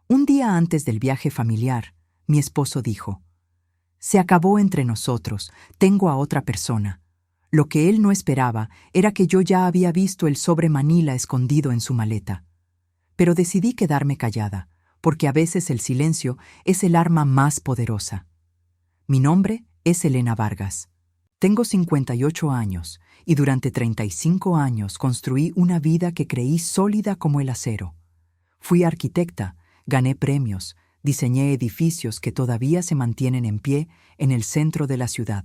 Un día antes del viaje familiar, mi esposo dijo: «Se acabó entre nosotros, tengo a otra persona». Lo que él no esperaba era que yo ya había visto el sobre Manila escondido en su maleta. Pero decidí quedarme callada, porque a veces el silencio es el arma más poderosa. Mi nombre es Elena Vargas. Tengo 58 años y durante 35 años construí una vida que creí sólida como el acero. Fui arquitecta, gané premios, diseñé edificios que todavía se mantienen en pie en el centro de la ciudad.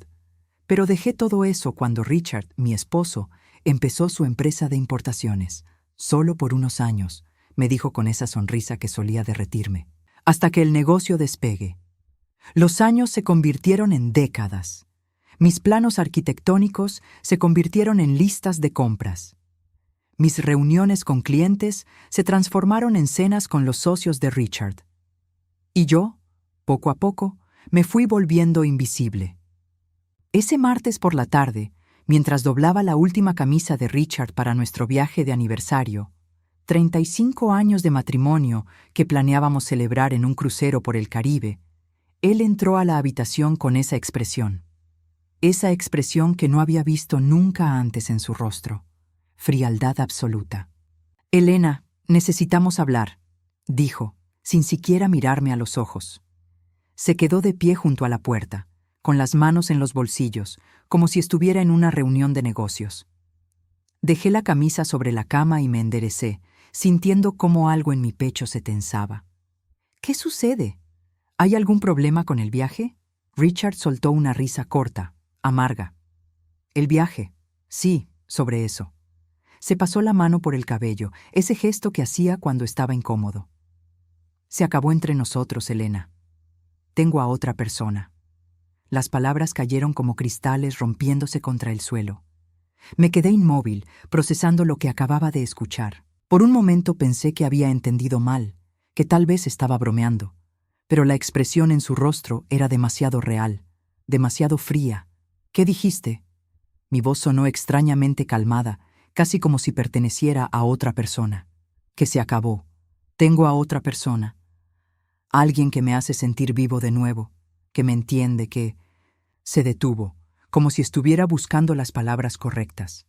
Pero dejé todo eso cuando Richard, mi esposo, empezó su empresa de importaciones. Solo por unos años, me dijo con esa sonrisa que solía derretirme, hasta que el negocio despegue. Los años se convirtieron en décadas. Mis planos arquitectónicos se convirtieron en listas de compras. Mis reuniones con clientes se transformaron en cenas con los socios de Richard. Y yo, poco a poco, me fui volviendo invisible. Ese martes por la tarde, mientras doblaba la última camisa de Richard para nuestro viaje de aniversario, 35 años de matrimonio que planeábamos celebrar en un crucero por el Caribe, él entró a la habitación con esa expresión que no había visto nunca antes en su rostro, frialdad absoluta. «Elena, necesitamos hablar», dijo, sin siquiera mirarme a los ojos. Se quedó de pie junto a la puerta, con las manos en los bolsillos, como si estuviera en una reunión de negocios. Dejé la camisa sobre la cama y me enderecé, sintiendo cómo algo en mi pecho se tensaba. «¿Qué sucede? ¿Hay algún problema con el viaje?» Richard soltó una risa corta, amarga. «El viaje. Sí, sobre eso». Se pasó la mano por el cabello, ese gesto que hacía cuando estaba incómodo. «Se acabó entre nosotros, Elena. Tengo a otra persona». Las palabras cayeron como cristales rompiéndose contra el suelo. Me quedé inmóvil, procesando lo que acababa de escuchar. Por un momento pensé que había entendido mal, que tal vez estaba bromeando, pero la expresión en su rostro era demasiado real, demasiado fría. «¿Qué dijiste?» Mi voz sonó extrañamente calmada, casi como si perteneciera a otra persona. «Que se acabó. Tengo a otra persona. Alguien que me hace sentir vivo de nuevo, que me entiende, que...» Se detuvo, como si estuviera buscando las palabras correctas.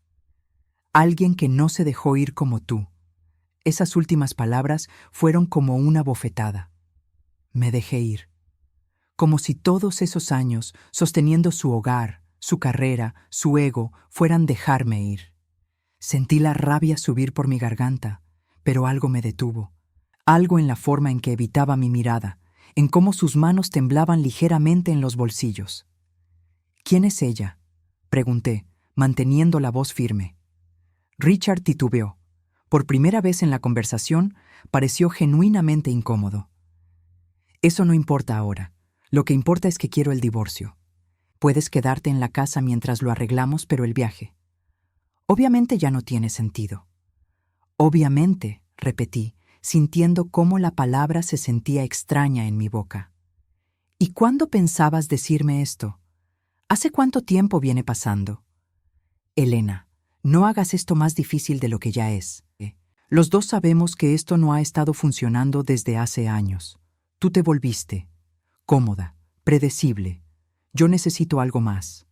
«Alguien que no se dejó ir como tú». Esas últimas palabras fueron como una bofetada. Me dejé ir. Como si todos esos años, sosteniendo su hogar, su carrera, su ego, fueran dejarme ir. Sentí la rabia subir por mi garganta, pero algo me detuvo. Algo en la forma en que evitaba mi mirada, en cómo sus manos temblaban ligeramente en los bolsillos. «¿Quién es ella?», pregunté, manteniendo la voz firme. Richard titubeó. Por primera vez en la conversación, pareció genuinamente incómodo. «Eso no importa ahora. Lo que importa es que quiero el divorcio. Puedes quedarte en la casa mientras lo arreglamos, pero el viaje. Obviamente ya no tiene sentido». «Obviamente», repetí, sintiendo cómo la palabra se sentía extraña en mi boca. «¿Y cuándo pensabas decirme esto? ¿Hace cuánto tiempo viene pasando?» «Elena, no hagas esto más difícil de lo que ya es. Los dos sabemos que esto no ha estado funcionando desde hace años. Tú te volviste cómoda, predecible. Yo necesito algo más.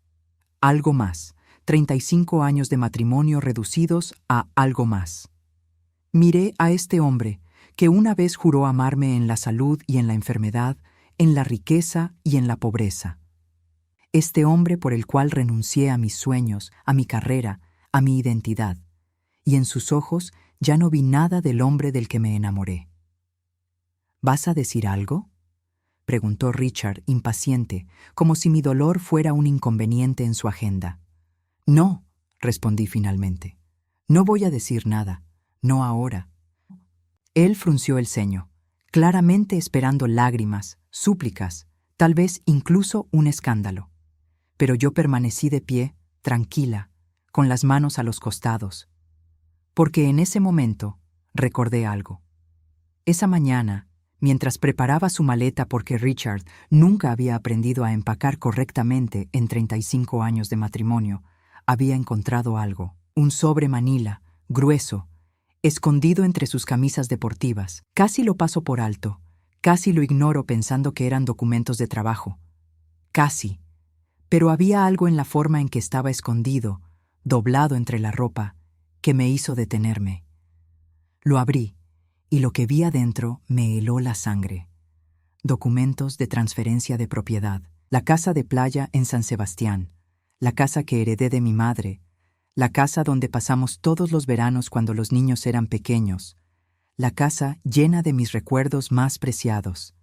Algo más. 35 años de matrimonio reducidos a algo más». Miré a este hombre que una vez juró amarme en la salud y en la enfermedad, en la riqueza y en la pobreza. Este hombre por el cual renuncié a mis sueños, a mi carrera, a mi identidad. Y en sus ojos ya no vi nada del hombre del que me enamoré. «¿Vas a decir algo?», preguntó Richard, impaciente, como si mi dolor fuera un inconveniente en su agenda. «No», respondí finalmente. «No voy a decir nada. No ahora». Él frunció el ceño, claramente esperando lágrimas, súplicas, tal vez incluso un escándalo. Pero yo permanecí de pie, tranquila, con las manos a los costados. Porque en ese momento recordé algo. Esa mañana, mientras preparaba su maleta porque Richard nunca había aprendido a empacar correctamente en 35 años de matrimonio, había encontrado algo, un sobre Manila, grueso, escondido entre sus camisas deportivas. Casi lo paso por alto, Casi lo ignoro pensando que eran documentos de trabajo. Casi. Pero había algo en la forma en que estaba escondido, doblado entre la ropa, que me hizo detenerme. Lo abrí, y lo que vi adentro me heló la sangre. Documentos de transferencia de propiedad. La casa de playa en San Sebastián, la casa que heredé de mi madre, la casa donde pasamos todos los veranos cuando los niños eran pequeños, la casa llena de mis recuerdos más preciados.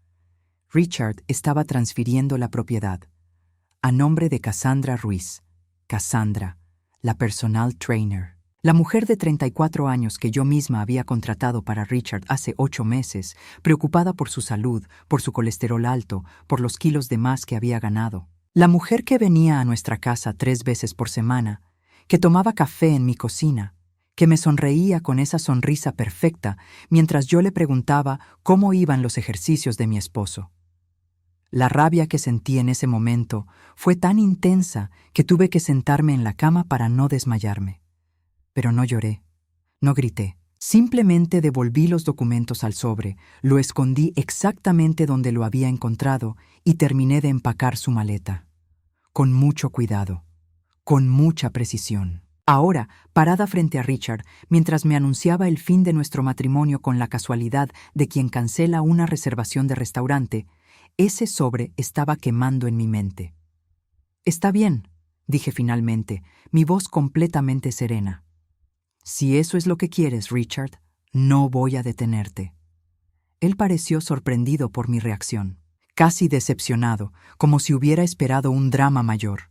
Richard estaba transfiriendo la propiedad, a nombre de Cassandra Ruiz, Cassandra, la personal trainer. La mujer de 34 años que yo misma había contratado para Richard hace 8 meses, preocupada por su salud, por su colesterol alto, por los kilos de más que había ganado. La mujer que venía a nuestra casa 3 veces por semana, que tomaba café en mi cocina, que me sonreía con esa sonrisa perfecta mientras yo le preguntaba cómo iban los ejercicios de mi esposo. La rabia que sentí en ese momento fue tan intensa que tuve que sentarme en la cama para no desmayarme. Pero no lloré, no grité. Simplemente devolví los documentos al sobre, lo escondí exactamente donde lo había encontrado y terminé de empacar su maleta. Con mucho cuidado, con mucha precisión. Ahora, parada frente a Richard, mientras me anunciaba el fin de nuestro matrimonio con la casualidad de quien cancela una reservación de restaurante, ese sobre estaba quemando en mi mente. «Está bien», dije finalmente, mi voz completamente serena. «Si eso es lo que quieres, Richard, no voy a detenerte». Él pareció sorprendido por mi reacción, casi decepcionado, como si hubiera esperado un drama mayor.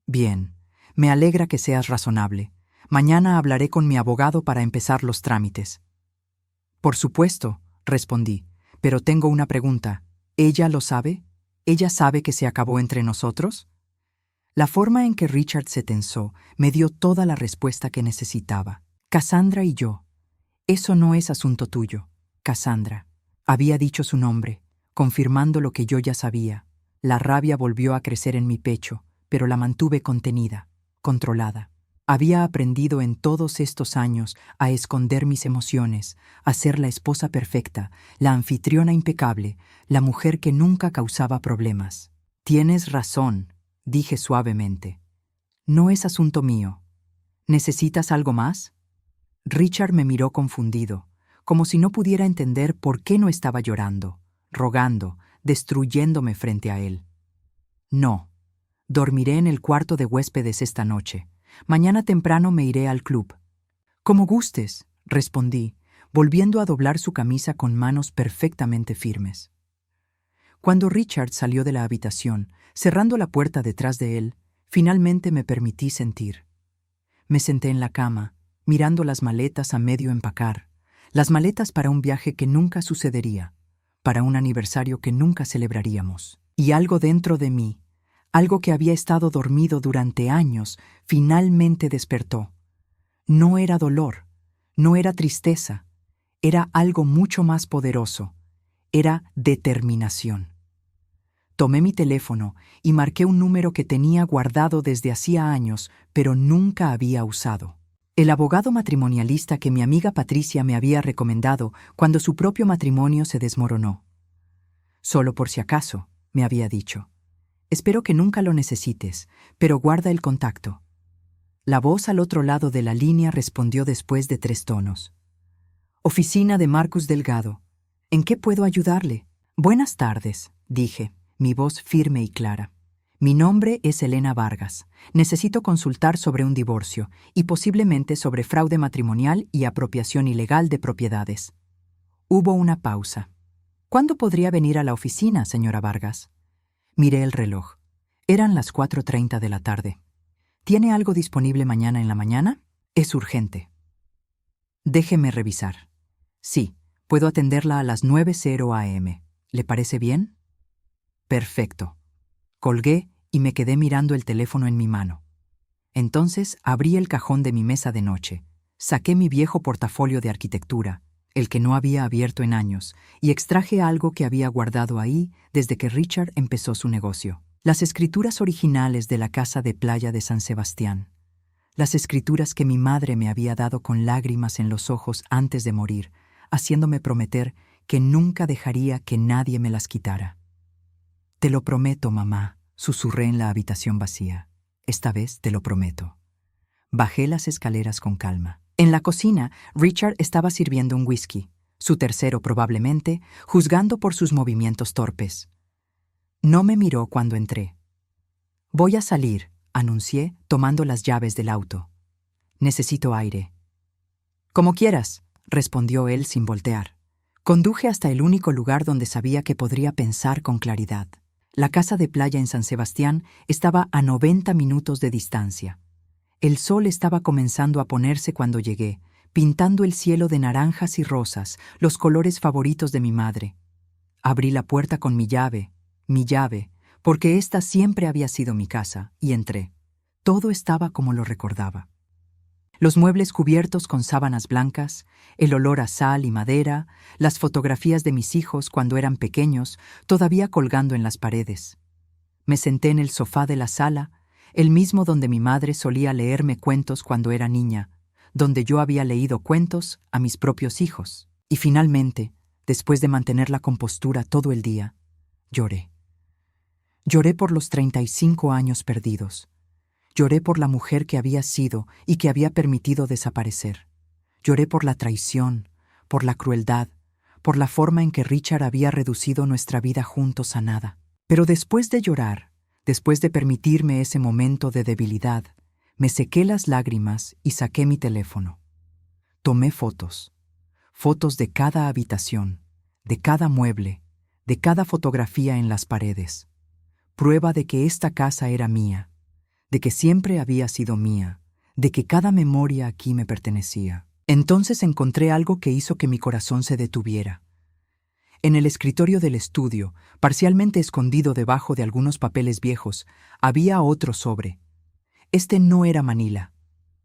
«Bien, me alegra que seas razonable. Mañana hablaré con mi abogado para empezar los trámites». «Por supuesto», respondí, «pero tengo una pregunta. ¿Ella lo sabe? ¿Ella sabe que se acabó entre nosotros?» La forma en que Richard se tensó me dio toda la respuesta que necesitaba. «Cassandra y yo. Eso no es asunto tuyo, Cassandra». Había dicho su nombre, confirmando lo que yo ya sabía. La rabia volvió a crecer en mi pecho, pero la mantuve contenida, controlada. Había aprendido en todos estos años a esconder mis emociones, a ser la esposa perfecta, la anfitriona impecable, la mujer que nunca causaba problemas. «Tienes razón», dije suavemente. «No es asunto mío. ¿Necesitas algo más?» Richard me miró confundido, como si no pudiera entender por qué no estaba llorando, rogando, destruyéndome frente a él. «No. Dormiré en el cuarto de huéspedes esta noche. Mañana temprano me iré al club». «Como gustes», respondí, volviendo a doblar su camisa con manos perfectamente firmes. Cuando Richard salió de la habitación, cerrando la puerta detrás de él, finalmente me permití sentir. Me senté en la cama, mirando las maletas a medio empacar, las maletas para un viaje que nunca sucedería, para un aniversario que nunca celebraríamos. Y algo dentro de mí, algo que había estado dormido durante años, finalmente despertó. No era dolor, no era tristeza, era algo mucho más poderoso, era determinación. Tomé mi teléfono y marqué un número que tenía guardado desde hacía años, pero nunca había usado. El abogado matrimonialista que mi amiga Patricia me había recomendado cuando su propio matrimonio se desmoronó. «Solo por si acaso», me había dicho. «Espero que nunca lo necesites, pero guarda el contacto». La voz al otro lado de la línea respondió después de 3 tonos. «Oficina de Marcus Delgado. ¿En qué puedo ayudarle?» «Buenas tardes», dije, mi voz firme y clara. «Mi nombre es Elena Vargas. Necesito consultar sobre un divorcio y posiblemente sobre fraude matrimonial y apropiación ilegal de propiedades». Hubo una pausa. «¿Cuándo podría venir a la oficina, señora Vargas?» Miré el reloj. Eran las 4:30 de la tarde. «¿Tiene algo disponible mañana en la mañana?» «Es urgente». «Déjeme revisar». «Sí, puedo atenderla a las 9:00 a.m. ¿Le parece bien?» «Perfecto». Colgué y me quedé mirando el teléfono en mi mano. Entonces abrí el cajón de mi mesa de noche, saqué mi viejo portafolio de arquitectura, el que no había abierto en años, y extraje algo que había guardado ahí desde que Richard empezó su negocio. Las escrituras originales de la casa de playa de San Sebastián. Las escrituras que mi madre me había dado con lágrimas en los ojos antes de morir, haciéndome prometer que nunca dejaría que nadie me las quitara. «Te lo prometo, mamá», susurré en la habitación vacía. «Esta vez te lo prometo». Bajé las escaleras con calma. En la cocina, Richard estaba sirviendo un whisky, su tercero probablemente, juzgando por sus movimientos torpes. No me miró cuando entré. «Voy a salir», anuncié, tomando las llaves del auto. «Necesito aire». «Como quieras», respondió él sin voltear. Conduje hasta el único lugar donde sabía que podría pensar con claridad. La casa de playa en San Sebastián estaba a 90 minutos de distancia. El sol estaba comenzando a ponerse cuando llegué, pintando el cielo de naranjas y rosas, los colores favoritos de mi madre. Abrí la puerta con mi llave, porque esta siempre había sido mi casa, y entré. Todo estaba como lo recordaba. Los muebles cubiertos con sábanas blancas, el olor a sal y madera, las fotografías de mis hijos cuando eran pequeños, todavía colgando en las paredes. Me senté en el sofá de la sala, el mismo donde mi madre solía leerme cuentos cuando era niña, donde yo había leído cuentos a mis propios hijos. Y finalmente, después de mantener la compostura todo el día, lloré. Lloré por los 35 años perdidos. Lloré por la mujer que había sido y que había permitido desaparecer. Lloré por la traición, por la crueldad, por la forma en que Richard había reducido nuestra vida juntos a nada. Pero después de llorar, después de permitirme ese momento de debilidad, me sequé las lágrimas y saqué mi teléfono. Tomé fotos de cada habitación, de cada mueble, de cada fotografía en las paredes. Prueba de que esta casa era mía, de que siempre había sido mía, de que cada memoria aquí me pertenecía. Entonces encontré algo que hizo que mi corazón se detuviera. En el escritorio del estudio, parcialmente escondido debajo de algunos papeles viejos, había otro sobre. Este no era manila.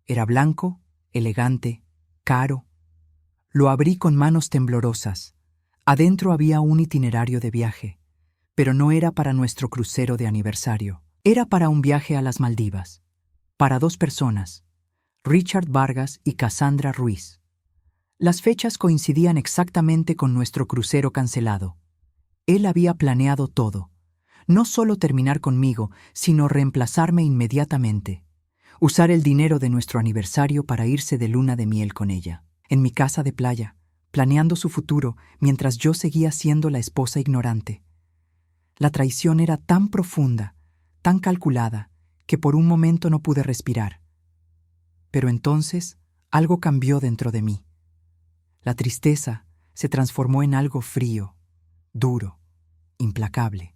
Era blanco, elegante, caro. Lo abrí con manos temblorosas. Adentro había un itinerario de viaje, pero no era para nuestro crucero de aniversario. Era para un viaje a las Maldivas. Para 2 personas, Richard Vargas y Cassandra Ruiz. Las fechas coincidían exactamente con nuestro crucero cancelado. Él había planeado todo. No solo terminar conmigo, sino reemplazarme inmediatamente. Usar el dinero de nuestro aniversario para irse de luna de miel con ella. En mi casa de playa, planeando su futuro mientras yo seguía siendo la esposa ignorante. La traición era tan profunda, tan calculada, que por un momento no pude respirar. Pero entonces algo cambió dentro de mí. La tristeza se transformó en algo frío, duro, implacable.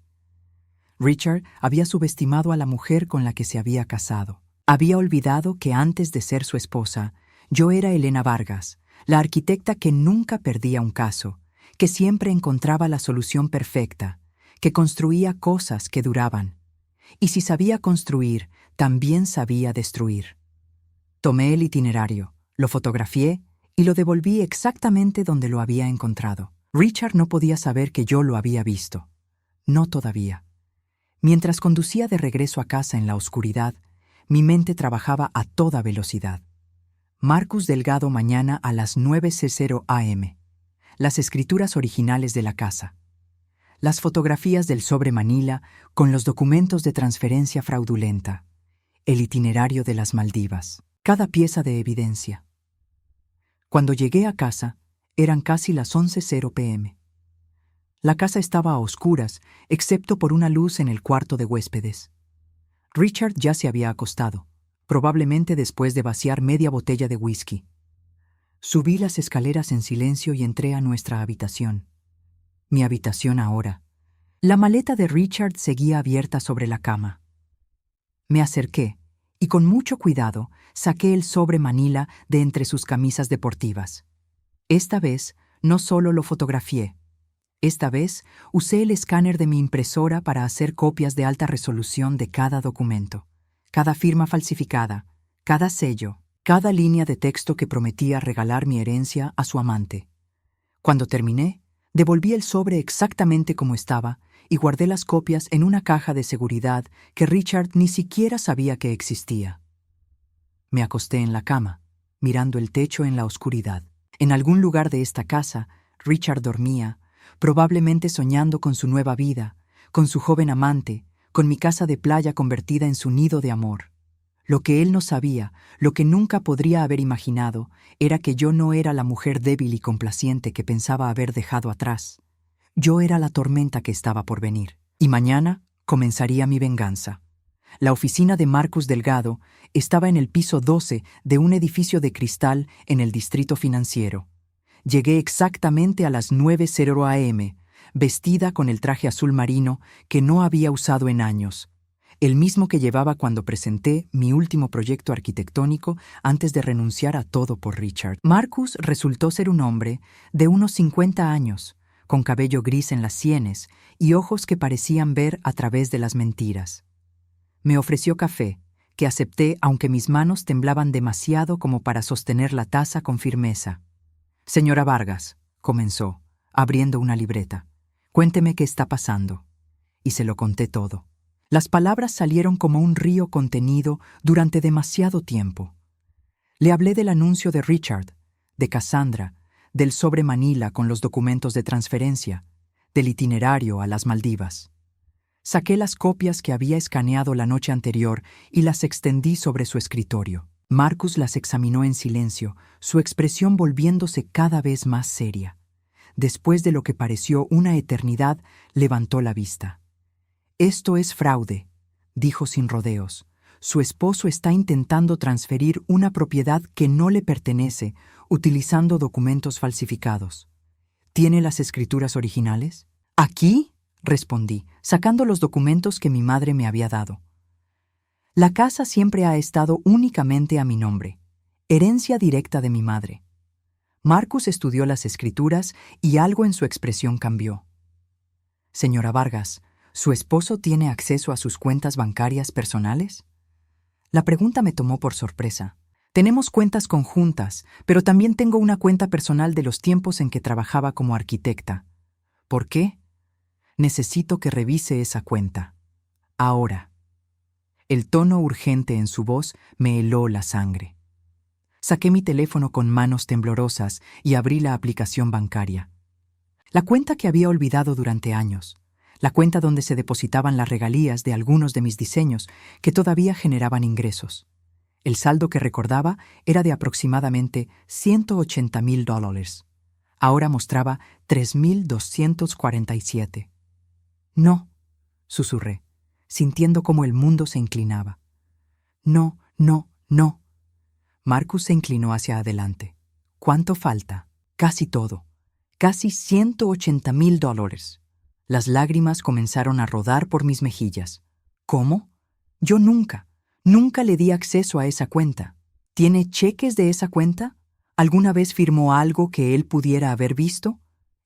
Richard había subestimado a la mujer con la que se había casado. Había olvidado que antes de ser su esposa, yo era Elena Vargas, la arquitecta que nunca perdía un caso, que siempre encontraba la solución perfecta, que construía cosas que duraban. Y si sabía construir, también sabía destruir. Tomé el itinerario, lo fotografié y lo devolví exactamente donde lo había encontrado. Richard no podía saber que yo lo había visto. No todavía. Mientras conducía de regreso a casa en la oscuridad, mi mente trabajaba a toda velocidad. Marcus Delgado mañana a las 9:00 am. Las escrituras originales de la casa. Las fotografías del sobre Manila con los documentos de transferencia fraudulenta. El itinerario de las Maldivas. Cada pieza de evidencia. Cuando llegué a casa, eran casi las 11:00 p.m. La casa estaba a oscuras, excepto por una luz en el cuarto de huéspedes. Richard ya se había acostado, probablemente después de vaciar media botella de whisky. Subí las escaleras en silencio y entré a nuestra habitación. Mi habitación ahora. La maleta de Richard seguía abierta sobre la cama. Me acerqué y con mucho cuidado saqué el sobre Manila de entre sus camisas deportivas. Esta vez no solo lo fotografié. Esta vez usé el escáner de mi impresora para hacer copias de alta resolución de cada documento, cada firma falsificada, cada sello, cada línea de texto que prometía regalar mi herencia a su amante. Cuando terminé, devolví el sobre exactamente como estaba y guardé las copias en una caja de seguridad que Richard ni siquiera sabía que existía. Me acosté en la cama, mirando el techo en la oscuridad. En algún lugar de esta casa, Richard dormía, probablemente soñando con su nueva vida, con su joven amante, con mi casa de playa convertida en su nido de amor. Lo que él no sabía, lo que nunca podría haber imaginado, era que yo no era la mujer débil y complaciente que pensaba haber dejado atrás. Yo era la tormenta que estaba por venir, y mañana comenzaría mi venganza. La oficina de Marcus Delgado estaba en el piso 12 de un edificio de cristal en el distrito financiero. Llegué exactamente a las 9:00 a.m., vestida con el traje azul marino que no había usado en años, el mismo que llevaba cuando presenté mi último proyecto arquitectónico antes de renunciar a todo por Richard. Marcus resultó ser un hombre de unos 50 años, con cabello gris en las sienes y ojos que parecían ver a través de las mentiras. Me ofreció café, que acepté aunque mis manos temblaban demasiado como para sostener la taza con firmeza. «Señora Vargas», comenzó, abriendo una libreta, «cuénteme qué está pasando». Y se lo conté todo. Las palabras salieron como un río contenido durante demasiado tiempo. Le hablé del anuncio de Richard, de Cassandra, del sobre Manila con los documentos de transferencia, del itinerario a las Maldivas. Saqué las copias que había escaneado la noche anterior y las extendí sobre su escritorio. Marcus las examinó en silencio, su expresión volviéndose cada vez más seria. Después de lo que pareció una eternidad, levantó la vista. «Esto es fraude», dijo sin rodeos. «Su esposo está intentando transferir una propiedad que no le pertenece, utilizando documentos falsificados. ¿Tiene las escrituras originales?» «¿Aquí?», respondí, sacando los documentos que mi madre me había dado. La casa siempre ha estado únicamente a mi nombre, herencia directa de mi madre. Marcus estudió las escrituras y algo en su expresión cambió. «Señora Vargas, ¿su esposo tiene acceso a sus cuentas bancarias personales?» La pregunta me tomó por sorpresa. «Tenemos cuentas conjuntas, pero también tengo una cuenta personal de los tiempos en que trabajaba como arquitecta. ¿Por qué? Necesito que revise esa cuenta. Ahora». El tono urgente en su voz me heló la sangre. Saqué mi teléfono con manos temblorosas y abrí la aplicación bancaria. La cuenta que había olvidado durante años. La cuenta donde se depositaban las regalías de algunos de mis diseños que todavía generaban ingresos. El saldo que recordaba era de aproximadamente $180,000. Ahora mostraba 3,247. «No», susurré, sintiendo cómo el mundo se inclinaba. «No, no, no». Marcus se inclinó hacia adelante. «¿Cuánto falta?» «Casi todo. Casi $180,000. Las lágrimas comenzaron a rodar por mis mejillas. «¿Cómo? Yo nunca le di acceso a esa cuenta. ¿Tiene cheques de esa cuenta? ¿Alguna vez firmó algo que él pudiera haber visto?»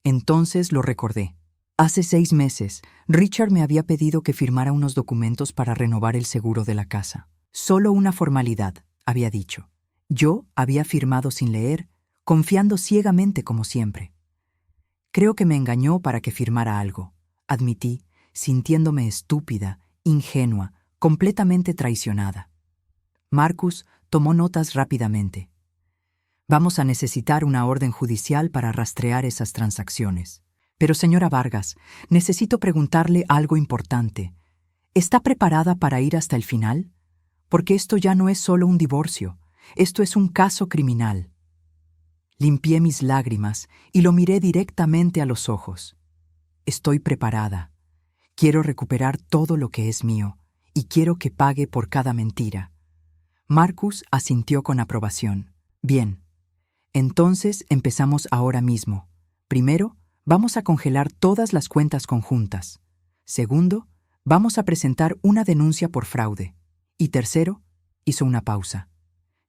Entonces lo recordé. Hace 6 meses, Richard me había pedido que firmara unos documentos para renovar el seguro de la casa. Solo una formalidad, había dicho. Yo había firmado sin leer, confiando ciegamente como siempre. Creo que me engañó para que firmara algo, admití, sintiéndome estúpida, ingenua, completamente traicionada. Marcus tomó notas rápidamente. «Vamos a necesitar una orden judicial para rastrear esas transacciones. Pero, señora Vargas, necesito preguntarle algo importante. ¿Está preparada para ir hasta el final? Porque esto ya no es solo un divorcio, esto es un caso criminal». Limpié mis lágrimas y lo miré directamente a los ojos. «Estoy preparada. Quiero recuperar todo lo que es mío y quiero que pague por cada mentira». Marcus asintió con aprobación. «Bien. Entonces empezamos ahora mismo. Primero, vamos a congelar todas las cuentas conjuntas. Segundo, vamos a presentar una denuncia por fraude. Y tercero», hizo una pausa,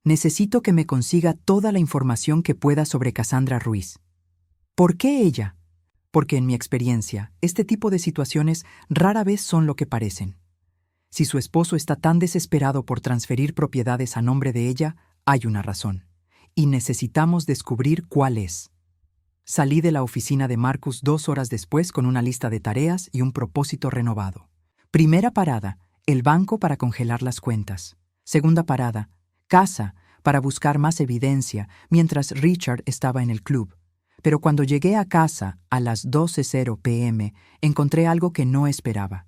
«necesito que me consiga toda la información que pueda sobre Cassandra Ruiz». «¿Por qué ella?» «Porque en mi experiencia, este tipo de situaciones rara vez son lo que parecen. Si su esposo está tan desesperado por transferir propiedades a nombre de ella, hay una razón. Y necesitamos descubrir cuál es». Salí de la oficina de Marcus 2 horas después con una lista de tareas y un propósito renovado. Primera parada, el banco para congelar las cuentas. Segunda parada, casa para buscar más evidencia mientras Richard estaba en el club. Pero cuando llegué a casa a las 12:00 p.m., encontré algo que no esperaba.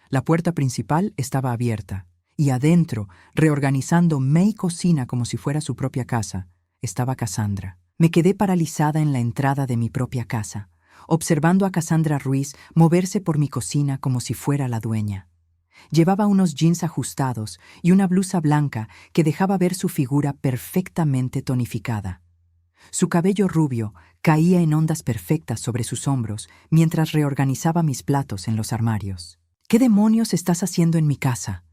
La puerta principal estaba abierta, y adentro, reorganizando mi cocina como si fuera su propia casa, estaba Cassandra. Me quedé paralizada en la entrada de mi propia casa, observando a Cassandra Ruiz moverse por mi cocina como si fuera la dueña. Llevaba unos jeans ajustados y una blusa blanca que dejaba ver su figura perfectamente tonificada. Su cabello rubio caía en ondas perfectas sobre sus hombros mientras reorganizaba mis platos en los armarios. ¿Qué demonios estás haciendo en mi casa?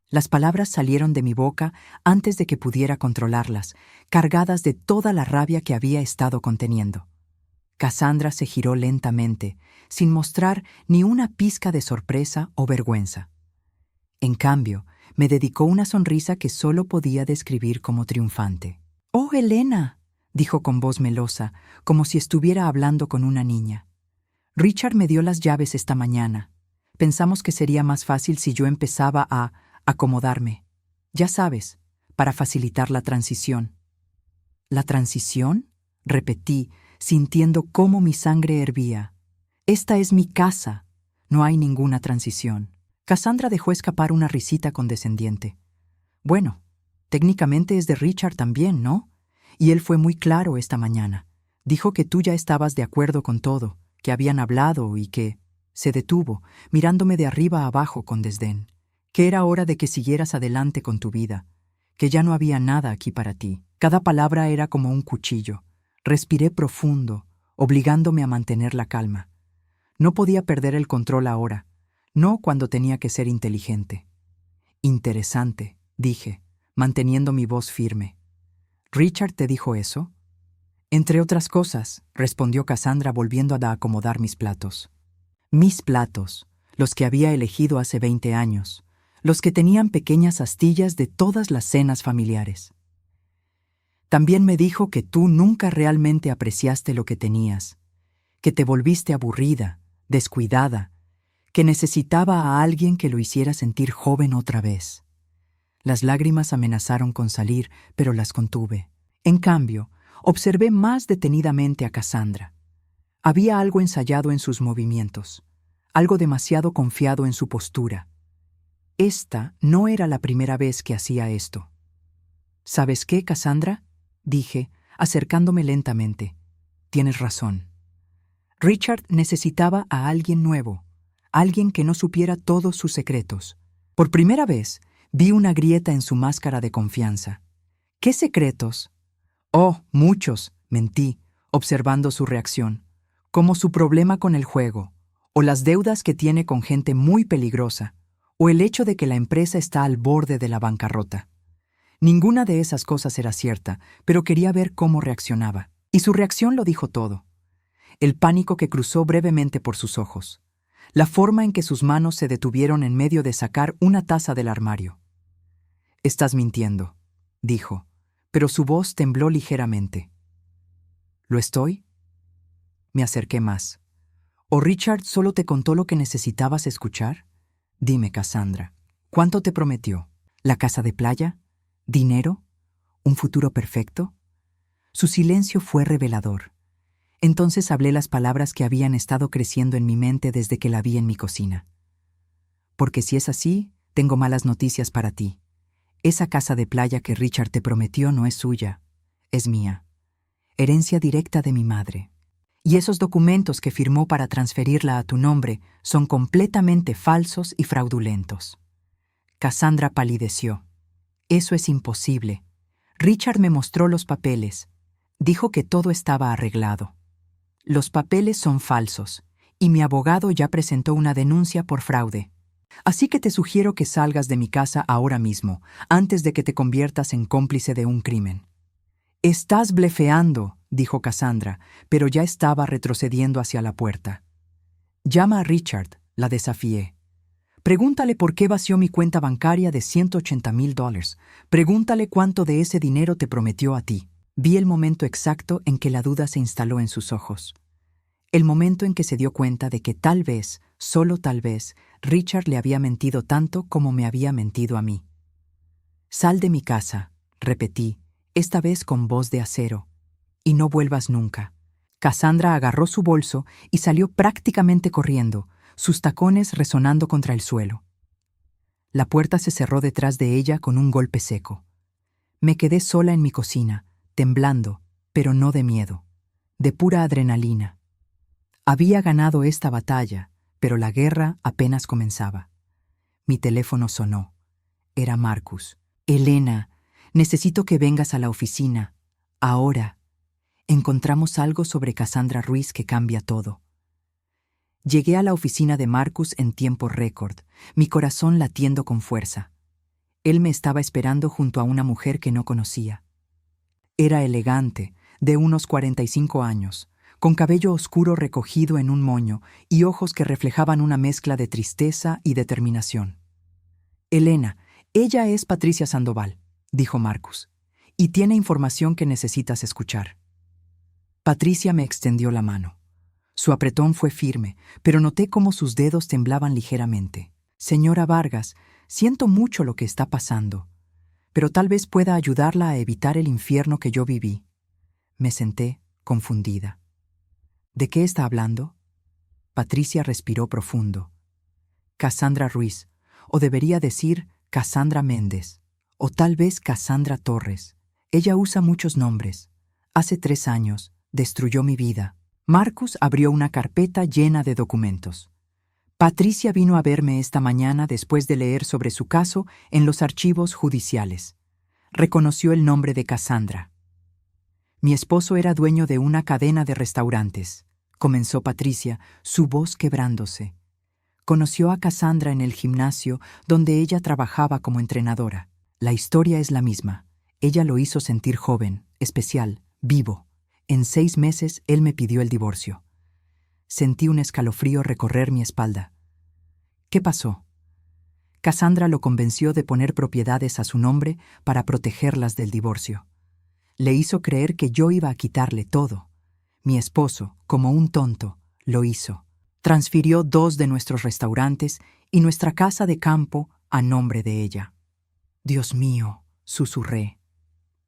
Las palabras salieron de mi boca antes de que pudiera controlarlas, cargadas de toda la rabia que había estado conteniendo. Cassandra se giró lentamente, sin mostrar ni una pizca de sorpresa o vergüenza. En cambio, me dedicó una sonrisa que solo podía describir como triunfante. «¡Oh, Elena!», dijo con voz melosa, como si estuviera hablando con una niña. «Richard me dio las llaves esta mañana. Pensamos que sería más fácil si yo empezaba a acomodarme. Ya sabes, para facilitar la transición». «¿La transición?», repetí, sintiendo cómo mi sangre hervía. «Esta es mi casa. No hay ninguna transición». Cassandra dejó escapar una risita condescendiente. «Bueno, técnicamente es de Richard también, ¿no? Y él fue muy claro esta mañana. Dijo que tú ya estabas de acuerdo con todo, que habían hablado y que...» Se detuvo, mirándome de arriba a abajo con desdén. «Que era hora de que siguieras adelante con tu vida, que ya no había nada aquí para ti». Cada palabra era como un cuchillo. Respiré profundo, obligándome a mantener la calma. No podía perder el control ahora, no cuando tenía que ser inteligente. «Interesante», dije, manteniendo mi voz firme. «¿Richard te dijo eso?» «Entre otras cosas», respondió Cassandra volviendo a acomodar mis platos. Mis platos, los que había elegido hace 20 años, los que tenían pequeñas astillas de todas las cenas familiares. «También me dijo que tú nunca realmente apreciaste lo que tenías, que te volviste aburrida, descuidada, que necesitaba a alguien que lo hiciera sentir joven otra vez». Las lágrimas amenazaron con salir, pero las contuve. En cambio, observé más detenidamente a Cassandra. Había algo ensayado en sus movimientos, algo demasiado confiado en su postura. Esta no era la primera vez que hacía esto. «¿Sabes qué, Cassandra?», dije, acercándome lentamente. «Tienes razón. Richard necesitaba a alguien nuevo, alguien que no supiera todos sus secretos. Por primera vez, vi una grieta en su máscara de confianza. ¿Qué secretos?». «Oh, muchos», mentí, observando su reacción. «Como su problema con el juego, o las deudas que tiene con gente muy peligrosa, o el hecho de que la empresa está al borde de la bancarrota». Ninguna de esas cosas era cierta, pero quería ver cómo reaccionaba. Y su reacción lo dijo todo. El pánico que cruzó brevemente por sus ojos. La forma en que sus manos se detuvieron en medio de sacar una taza del armario. «Estás mintiendo», dijo, pero su voz tembló ligeramente. «¿Lo estoy?». Me acerqué más. ¿O Richard solo te contó lo que necesitabas escuchar? Dime, Cassandra, ¿cuánto te prometió? ¿La casa de playa? ¿Dinero? ¿Un futuro perfecto? Su silencio fue revelador. Entonces hablé las palabras que habían estado creciendo en mi mente desde que la vi en mi cocina. «Porque si es así, tengo malas noticias para ti. Esa casa de playa que Richard te prometió no es suya, es mía. Herencia directa de mi madre. Y esos documentos que firmó para transferirla a tu nombre son completamente falsos y fraudulentos». Cassandra palideció. «Eso es imposible. Richard me mostró los papeles. Dijo que todo estaba arreglado». «Los papeles son falsos, y mi abogado ya presentó una denuncia por fraude. Así que te sugiero que salgas de mi casa ahora mismo, antes de que te conviertas en cómplice de un crimen». «Estás blefeando», dijo Cassandra, pero ya estaba retrocediendo hacia la puerta. «Llama a Richard», la desafié. «Pregúntale por qué vació mi cuenta bancaria de $180,000. Pregúntale cuánto de ese dinero te prometió a ti». Vi el momento exacto en que la duda se instaló en sus ojos. El momento en que se dio cuenta de que tal vez, solo tal vez, Richard le había mentido tanto como me había mentido a mí. «Sal de mi casa», repetí, esta vez con voz de acero, «y no vuelvas nunca». Cassandra agarró su bolso y salió prácticamente corriendo, sus tacones resonando contra el suelo. La puerta se cerró detrás de ella con un golpe seco. Me quedé sola en mi cocina, temblando, pero no de miedo, de pura adrenalina. Había ganado esta batalla, pero la guerra apenas comenzaba. Mi teléfono sonó. Era Marcus. Elena, necesito que vengas a la oficina. Ahora. Encontramos algo sobre Cassandra Ruiz que cambia todo. Llegué a la oficina de Marcus en tiempo récord, mi corazón latiendo con fuerza. Él me estaba esperando junto a una mujer que no conocía. Era elegante, de unos 45 años, con cabello oscuro recogido en un moño y ojos que reflejaban una mezcla de tristeza y determinación. Elena, ella es Patricia Sandoval, dijo Marcus, y tiene información que necesitas escuchar. Patricia me extendió la mano. Su apretón fue firme, pero noté cómo sus dedos temblaban ligeramente. Señora Vargas, siento mucho lo que está pasando, pero tal vez pueda ayudarla a evitar el infierno que yo viví. Me senté, confundida. ¿De qué está hablando? Patricia respiró profundo. Cassandra Ruiz, o debería decir Cassandra Méndez, o tal vez Cassandra Torres. Ella usa muchos nombres. Hace 3 años, destruyó mi vida. Marcus abrió una carpeta llena de documentos. Patricia vino a verme esta mañana después de leer sobre su caso en los archivos judiciales. Reconoció el nombre de Cassandra. Mi esposo era dueño de una cadena de restaurantes, comenzó Patricia, su voz quebrándose. Conoció a Cassandra en el gimnasio donde ella trabajaba como entrenadora. La historia es la misma. Ella lo hizo sentir joven, especial, vivo. En 6 meses él me pidió el divorcio. Sentí un escalofrío recorrer mi espalda. ¿Qué pasó? Cassandra lo convenció de poner propiedades a su nombre para protegerlas del divorcio. Le hizo creer que yo iba a quitarle todo. Mi esposo, como un tonto, lo hizo. Transfirió 2 de nuestros restaurantes y nuestra casa de campo a nombre de ella. Dios mío, susurré.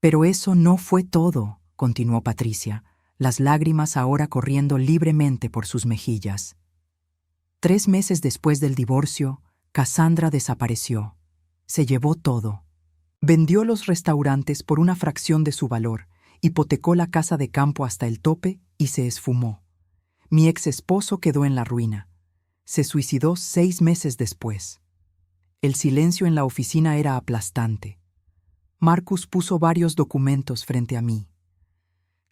Pero eso no fue todo, continuó Patricia, las lágrimas ahora corriendo libremente por sus mejillas. 3 meses después del divorcio, Cassandra desapareció. Se llevó todo. Vendió los restaurantes por una fracción de su valor, hipotecó la casa de campo hasta el tope y se esfumó. Mi ex esposo quedó en la ruina. Se suicidó 6 meses después. El silencio en la oficina era aplastante. Marcus puso varios documentos frente a mí.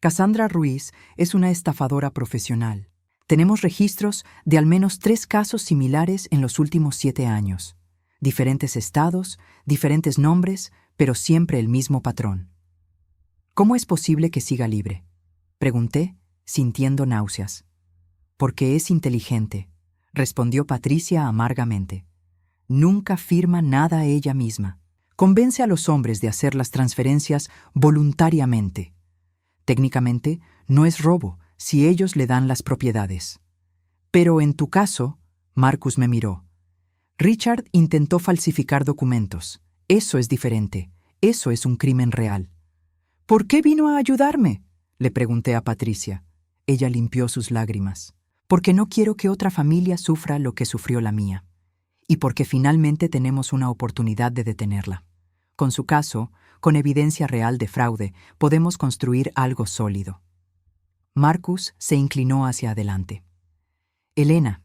Cassandra Ruiz es una estafadora profesional. Tenemos registros de al menos 3 casos similares en los últimos 7 años. Diferentes estados, diferentes nombres, pero siempre el mismo patrón. ¿Cómo es posible que siga libre? Pregunté, sintiendo náuseas. Porque es inteligente, respondió Patricia amargamente. Nunca firma nada ella misma. Convence a los hombres de hacer las transferencias voluntariamente. Técnicamente, no es robo si ellos le dan las propiedades. Pero en tu caso, Marcus me miró. Richard intentó falsificar documentos. Eso es diferente. Eso es un crimen real. ¿Por qué vino a ayudarme?, le pregunté a Patricia. Ella limpió sus lágrimas. Porque no quiero que otra familia sufra lo que sufrió la mía. Y porque finalmente tenemos una oportunidad de detenerla. Con su caso, con evidencia real de fraude, podemos construir algo sólido. Marcus se inclinó hacia adelante. Elena,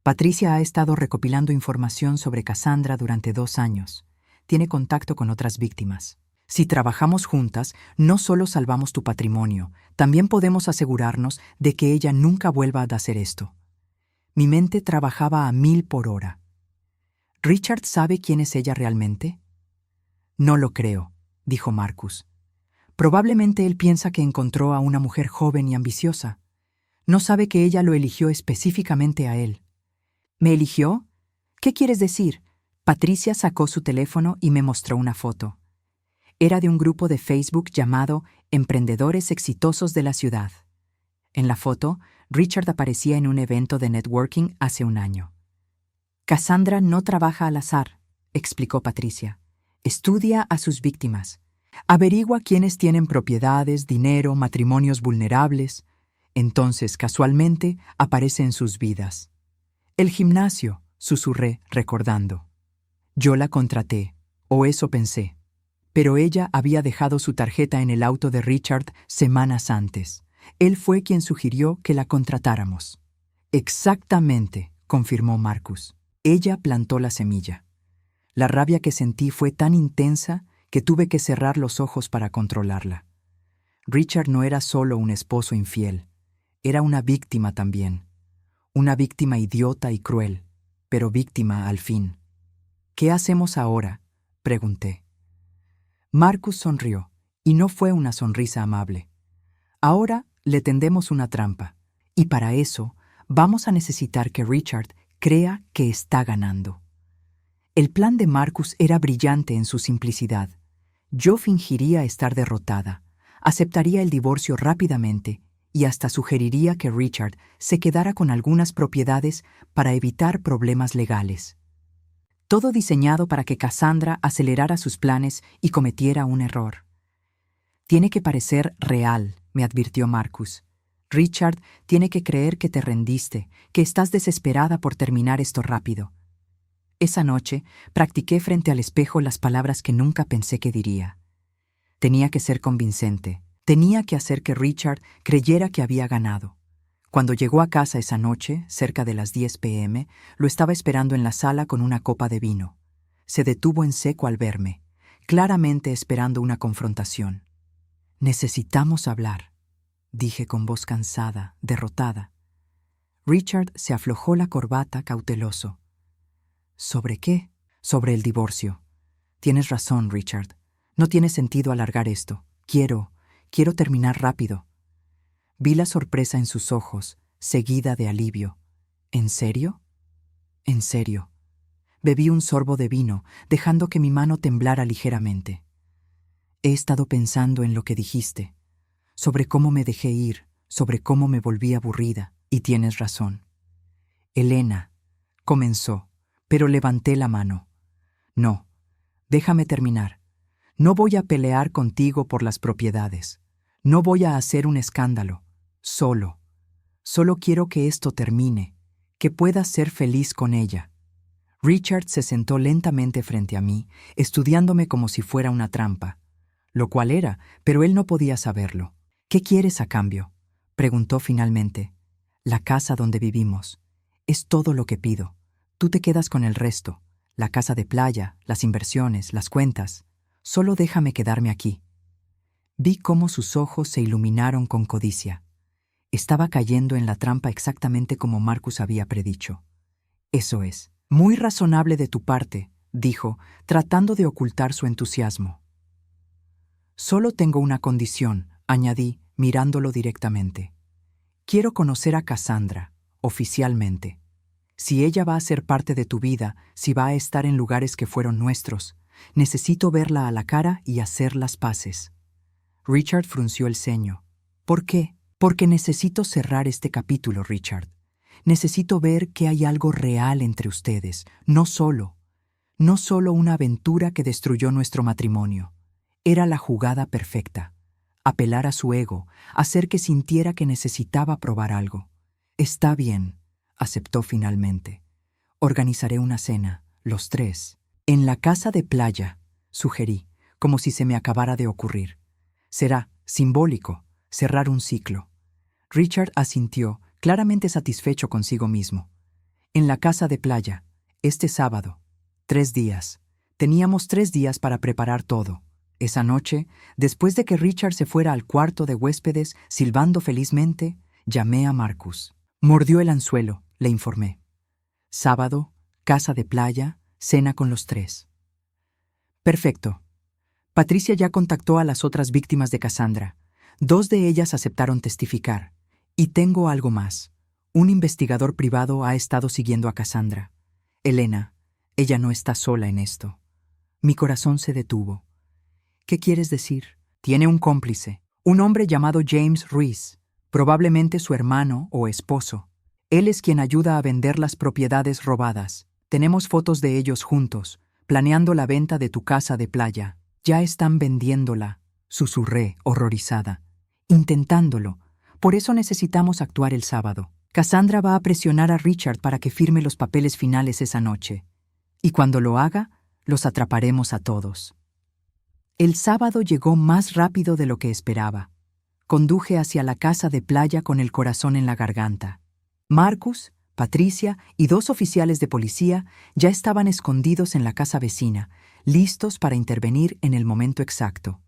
Patricia ha estado recopilando información sobre Cassandra durante 2 años. Tiene contacto con otras víctimas. Si trabajamos juntas, no solo salvamos tu patrimonio, también podemos asegurarnos de que ella nunca vuelva a hacer esto. Mi mente trabajaba a 1000 por hora. ¿Richard sabe quién es ella realmente? No lo creo, dijo Marcus. Probablemente él piensa que encontró a una mujer joven y ambiciosa. No sabe que ella lo eligió específicamente a él. ¿Me eligió? ¿Qué quieres decir? Patricia sacó su teléfono y me mostró una foto. Era de un grupo de Facebook llamado Emprendedores Exitosos de la Ciudad. En la foto, Richard aparecía en un evento de networking hace 1 año. Cassandra no trabaja al azar, explicó Patricia. Estudia a sus víctimas. Averigua quiénes tienen propiedades, dinero, matrimonios vulnerables. Entonces, casualmente, aparece en sus vidas. El gimnasio, susurré, recordando. Yo la contraté, o eso pensé. Pero ella había dejado su tarjeta en el auto de Richard semanas antes. Él fue quien sugirió que la contratáramos. Exactamente, confirmó Marcus. Ella plantó la semilla. La rabia que sentí fue tan intensa que tuve que cerrar los ojos para controlarla. Richard no era solo un esposo infiel, era una víctima también. Una víctima idiota y cruel, pero víctima al fin. ¿Qué hacemos ahora?, pregunté. Marcus sonrió, y no fue una sonrisa amable. Ahora le tendemos una trampa, y para eso vamos a necesitar que Richard crea que está ganando. El plan de Marcus era brillante en su simplicidad. Yo fingiría estar derrotada, aceptaría el divorcio rápidamente y hasta sugeriría que Richard se quedara con algunas propiedades para evitar problemas legales. Todo diseñado para que Cassandra acelerara sus planes y cometiera un error. Tiene que parecer real, me advirtió Marcus. Richard tiene que creer que te rendiste, que estás desesperada por terminar esto rápido. Esa noche practiqué frente al espejo las palabras que nunca pensé que diría. Tenía que ser convincente, tenía que hacer que Richard creyera que había ganado. Cuando llegó a casa esa noche, cerca de las 10 p.m., lo estaba esperando en la sala con una copa de vino. Se detuvo en seco al verme, claramente esperando una confrontación. «Necesitamos hablar», dije con voz cansada, derrotada. Richard se aflojó la corbata cauteloso. «¿Sobre qué?» «Sobre el divorcio. Tienes razón, Richard. No tiene sentido alargar esto. Quiero terminar rápido». Vi la sorpresa en sus ojos, seguida de alivio. ¿En serio? En serio. Bebí un sorbo de vino, dejando que mi mano temblara ligeramente. He estado pensando en lo que dijiste, sobre cómo me dejé ir, sobre cómo me volví aburrida, y tienes razón. Elena, comenzó, pero levanté la mano. No, déjame terminar. No voy a pelear contigo por las propiedades. No voy a hacer un escándalo. Solo quiero que esto termine, que puedas ser feliz con ella. Richard se sentó lentamente frente a mí, estudiándome como si fuera una trampa, lo cual era, pero él no podía saberlo. ¿Qué quieres a cambio?, preguntó finalmente. La casa donde vivimos. Es todo lo que pido. Tú te quedas con el resto, la casa de playa, las inversiones, las cuentas. Solo déjame quedarme aquí. Vi cómo sus ojos se iluminaron con codicia. Estaba cayendo en la trampa exactamente como Marcus había predicho. Eso es. Muy razonable de tu parte, dijo, tratando de ocultar su entusiasmo. Solo tengo una condición, añadí, mirándolo directamente. Quiero conocer a Cassandra, oficialmente. Si ella va a ser parte de tu vida, si va a estar en lugares que fueron nuestros, necesito verla a la cara y hacer las paces. Richard frunció el ceño. ¿Por qué? Porque necesito cerrar este capítulo, Richard. Necesito ver que hay algo real entre ustedes, no solo una aventura que destruyó nuestro matrimonio. Era la jugada perfecta. Apelar a su ego, hacer que sintiera que necesitaba probar algo. Está bien, aceptó finalmente. Organizaré una cena, los tres. En la casa de playa, sugerí, como si se me acabara de ocurrir. Será simbólico, cerrar un ciclo. Richard asintió, claramente satisfecho consigo mismo. En la casa de playa, este sábado. 3 días. Teníamos 3 días para preparar todo. Esa noche, después de que Richard se fuera al cuarto de huéspedes silbando felizmente, llamé a Marcus. Mordió el anzuelo, le informé. Sábado, casa de playa, cena con los 3. Perfecto. Patricia ya contactó a las otras víctimas de Cassandra. 2 de ellas aceptaron testificar. Y tengo algo más. Un investigador privado ha estado siguiendo a Cassandra. Elena, ella no está sola en esto. Mi corazón se detuvo. ¿Qué quieres decir? Tiene un cómplice, un hombre llamado James Ruiz, probablemente su hermano o esposo. Él es quien ayuda a vender las propiedades robadas. Tenemos fotos de ellos juntos, planeando la venta de tu casa de playa. Ya están vendiéndola, susurré, horrorizada. Intentándolo. Por eso necesitamos actuar el sábado. Cassandra va a presionar a Richard para que firme los papeles finales esa noche. Y cuando lo haga, los atraparemos a todos. El sábado llegó más rápido de lo que esperaba. Conduje hacia la casa de playa con el corazón en la garganta. Marcus, Patricia y 2 oficiales de policía ya estaban escondidos en la casa vecina, listos para intervenir en el momento exacto.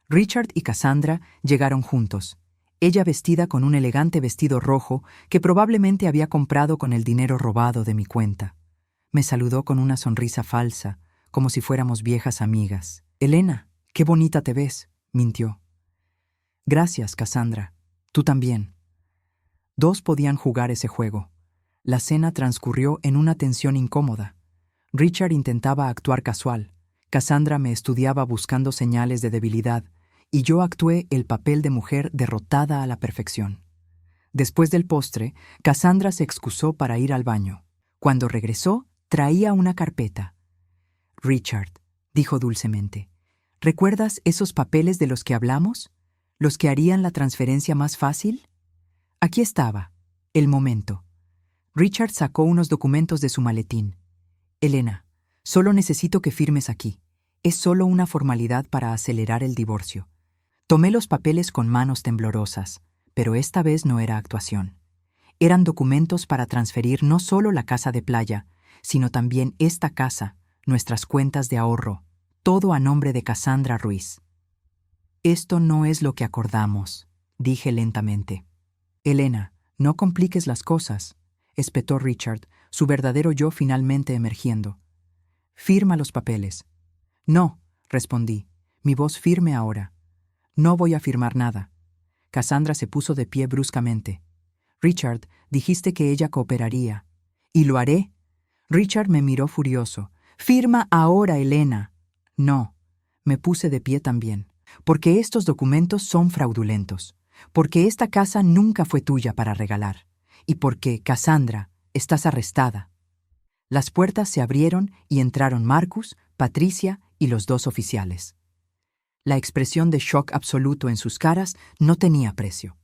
Richard y Cassandra llegaron juntos, ella vestida con un elegante vestido rojo que probablemente había comprado con el dinero robado de mi cuenta. Me saludó con una sonrisa falsa, como si fuéramos viejas amigas. «Elena, qué bonita te ves», mintió. «Gracias, Cassandra. Tú también». 2 podían jugar ese juego. La cena transcurrió en una tensión incómoda. Richard intentaba actuar casual. Cassandra me estudiaba buscando señales de debilidad, y yo actué el papel de mujer derrotada a la perfección. Después del postre, Cassandra se excusó para ir al baño. Cuando regresó, traía una carpeta. «Richard», dijo dulcemente, «¿recuerdas esos papeles de los que hablamos? ¿Los que harían la transferencia más fácil?» Aquí estaba, el momento. Richard sacó unos documentos de su maletín. «Elena, solo necesito que firmes aquí. Es solo una formalidad para acelerar el divorcio». Tomé los papeles con manos temblorosas, pero esta vez no era actuación. Eran documentos para transferir no solo la casa de playa, sino también esta casa, nuestras cuentas de ahorro, todo a nombre de Cassandra Ruiz. «Esto no es lo que acordamos», dije lentamente. «Elena, no compliques las cosas», espetó Richard, su verdadero yo finalmente emergiendo. «Firma los papeles». «No», respondí, mi voz firme ahora. «No voy a firmar nada». Cassandra se puso de pie bruscamente. «Richard, dijiste que ella cooperaría». «¿Y lo haré?» Richard me miró furioso. «Firma ahora, Elena». «No». Me puse de pie también. «Porque estos documentos son fraudulentos. Porque esta casa nunca fue tuya para regalar. Y porque, Cassandra, estás arrestada». Las puertas se abrieron y entraron Marcus, Patricia y los 2 oficiales. La expresión de shock absoluto en sus caras no tenía precio.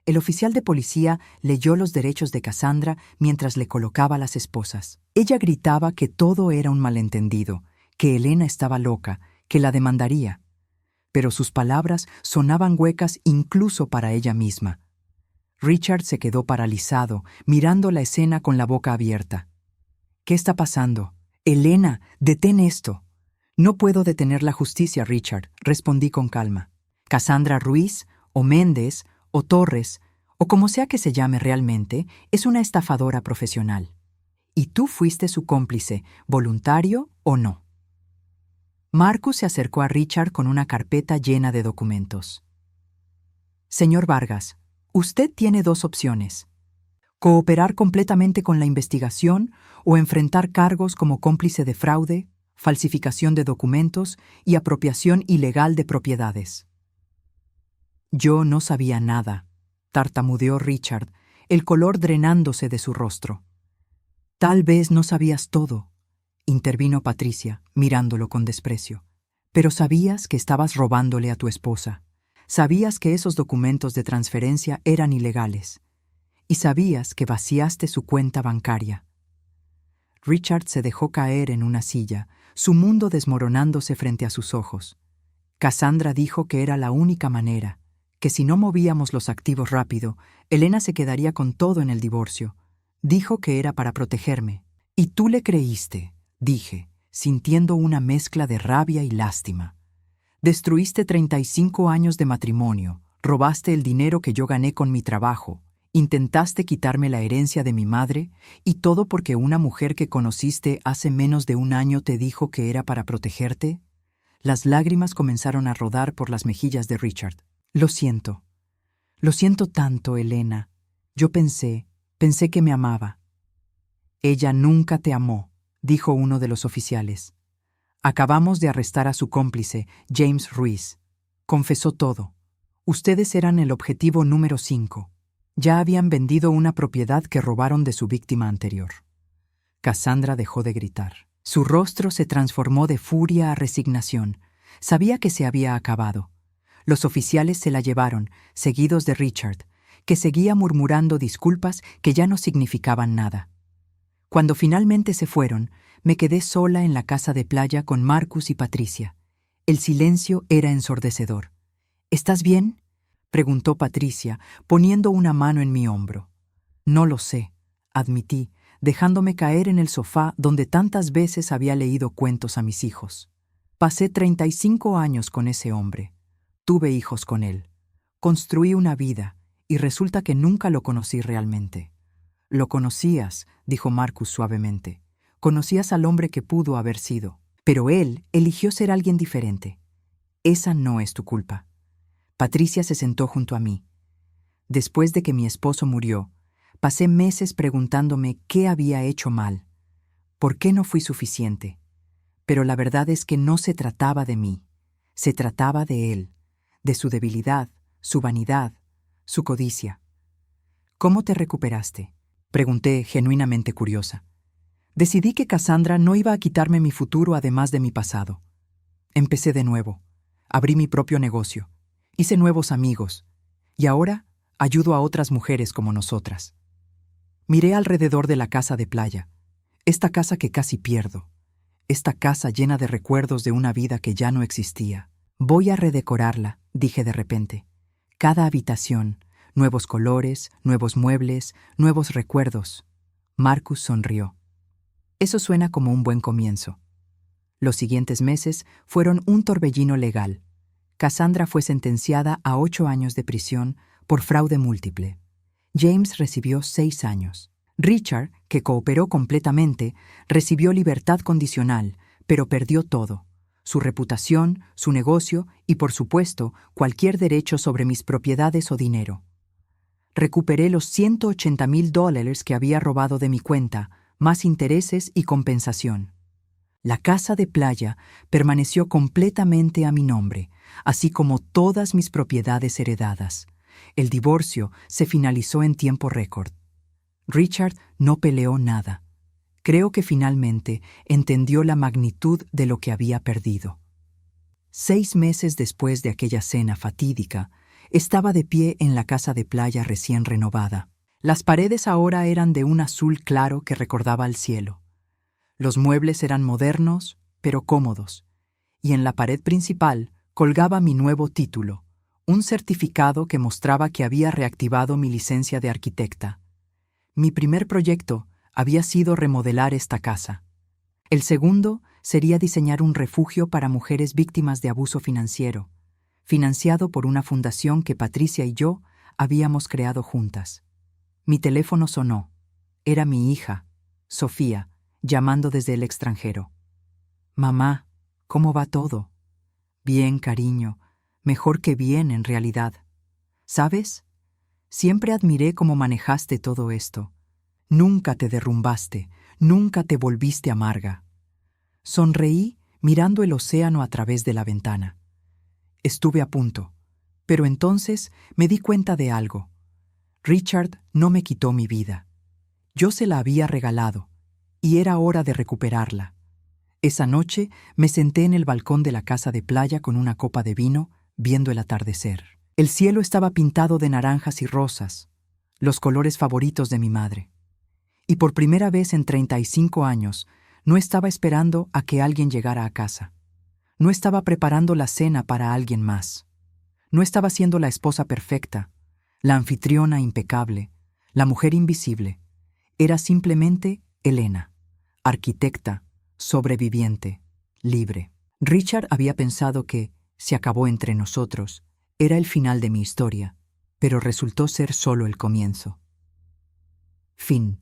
El oficial de policía leyó los derechos de Cassandra mientras le colocaba las esposas. Ella gritaba que todo era un malentendido, que Elena estaba loca, que la demandaría. Pero sus palabras sonaban huecas incluso para ella misma. Richard se quedó paralizado, mirando la escena con la boca abierta. «¿Qué está pasando? Elena, detén esto». «No puedo detener la justicia, Richard», respondí con calma. «Cassandra Ruiz, o Méndez, o Torres, o como sea que se llame realmente, es una estafadora profesional. Y tú fuiste su cómplice, voluntario o no». Marcus se acercó a Richard con una carpeta llena de documentos. «Señor Vargas, usted tiene 2 opciones. Cooperar completamente con la investigación o enfrentar cargos como cómplice de fraude, falsificación de documentos y apropiación ilegal de propiedades». «Yo no sabía nada», tartamudeó Richard, el color drenándose de su rostro. «Tal vez no sabías todo», intervino Patricia, mirándolo con desprecio. «Pero sabías que estabas robándole a tu esposa. Sabías que esos documentos de transferencia eran ilegales. Y sabías que vaciaste su cuenta bancaria». Richard se dejó caer en una silla, su mundo desmoronándose frente a sus ojos. Cassandra dijo que era la única manera, que si no movíamos los activos rápido, Elena se quedaría con todo en el divorcio. Dijo que era para protegerme. «Y tú le creíste», dije, sintiendo una mezcla de rabia y lástima. «Destruiste 35 años de matrimonio, robaste el dinero que yo gané con mi trabajo, intentaste quitarme la herencia de mi madre, y todo porque una mujer que conociste hace menos de 1 año te dijo que era para protegerte». Las lágrimas comenzaron a rodar por las mejillas de Richard. «Lo siento. Lo siento tanto, Elena. Yo pensé que me amaba». «Ella nunca te amó», dijo uno de los oficiales. «Acabamos de arrestar a su cómplice, James Ruiz. Confesó todo. Ustedes eran el objetivo número 5. Ya habían vendido una propiedad que robaron de su víctima anterior». Cassandra dejó de gritar. Su rostro se transformó de furia a resignación. Sabía que se había acabado. Los oficiales se la llevaron, seguidos de Richard, que seguía murmurando disculpas que ya no significaban nada. Cuando finalmente se fueron, me quedé sola en la casa de playa con Marcus y Patricia. El silencio era ensordecedor. ¿Estás bien?, preguntó Patricia, poniendo una mano en mi hombro. No lo sé, admití, dejándome caer en el sofá donde tantas veces había leído cuentos a mis hijos. Pasé 35 años con ese hombre. Tuve hijos con él. Construí una vida, y resulta que nunca lo conocí realmente. Lo conocías, dijo Marcus suavemente. Conocías al hombre que pudo haber sido. Pero él eligió ser alguien diferente. Esa no es tu culpa. Patricia se sentó junto a mí. Después de que mi esposo murió, pasé meses preguntándome qué había hecho mal. ¿Por qué no fui suficiente? Pero la verdad es que no se trataba de mí. Se trataba de él, de su debilidad, su vanidad, su codicia. ¿Cómo te recuperaste?, pregunté, genuinamente curiosa. Decidí que Cassandra no iba a quitarme mi futuro además de mi pasado. Empecé de nuevo. Abrí mi propio negocio. Hice nuevos amigos. Y ahora ayudo a otras mujeres como nosotras. Miré alrededor de la casa de playa. Esta casa que casi pierdo. Esta casa llena de recuerdos de una vida que ya no existía. Voy a redecorarla, dije de repente. Cada habitación, nuevos colores, nuevos muebles, nuevos recuerdos. Marcus sonrió. Eso suena como un buen comienzo. Los siguientes meses fueron un torbellino legal. Cassandra fue sentenciada a 8 años de prisión por fraude múltiple. James recibió 6 años. Richard, que cooperó completamente, recibió libertad condicional, pero perdió todo: su reputación, su negocio y, por supuesto, cualquier derecho sobre mis propiedades o dinero. Recuperé los $180,000 que había robado de mi cuenta, más intereses y compensación. La casa de playa permaneció completamente a mi nombre, así como todas mis propiedades heredadas. El divorcio se finalizó en tiempo récord. Richard no peleó nada. Creo que finalmente entendió la magnitud de lo que había perdido. 6 meses después de aquella cena fatídica, estaba de pie en la casa de playa recién renovada. Las paredes ahora eran de un azul claro que recordaba al cielo. Los muebles eran modernos, pero cómodos, y en la pared principal colgaba mi nuevo título, un certificado que mostraba que había reactivado mi licencia de arquitecta. Mi primer proyecto había sido remodelar esta casa. El segundo sería diseñar un refugio para mujeres víctimas de abuso financiero, financiado por una fundación que Patricia y yo habíamos creado juntas. Mi teléfono sonó. Era mi hija, Sofía, llamando desde el extranjero. «Mamá, ¿cómo va todo?» «Bien, cariño. Mejor que bien, en realidad. ¿Sabes? Siempre admiré cómo manejaste todo esto. Nunca te derrumbaste, nunca te volviste amarga». Sonreí mirando el océano a través de la ventana. Estuve a punto, pero entonces me di cuenta de algo. Richard no me quitó mi vida. Yo se la había regalado, y era hora de recuperarla. Esa noche me senté en el balcón de la casa de playa con una copa de vino, viendo el atardecer. El cielo estaba pintado de naranjas y rosas, los colores favoritos de mi madre. Y por primera vez en 35 años, no estaba esperando a que alguien llegara a casa. No estaba preparando la cena para alguien más. No estaba siendo la esposa perfecta, la anfitriona impecable, la mujer invisible. Era simplemente Elena, arquitecta, sobreviviente, libre. Richard había pensado que «se acabó entre nosotros» era el final de mi historia, pero resultó ser solo el comienzo. Fin.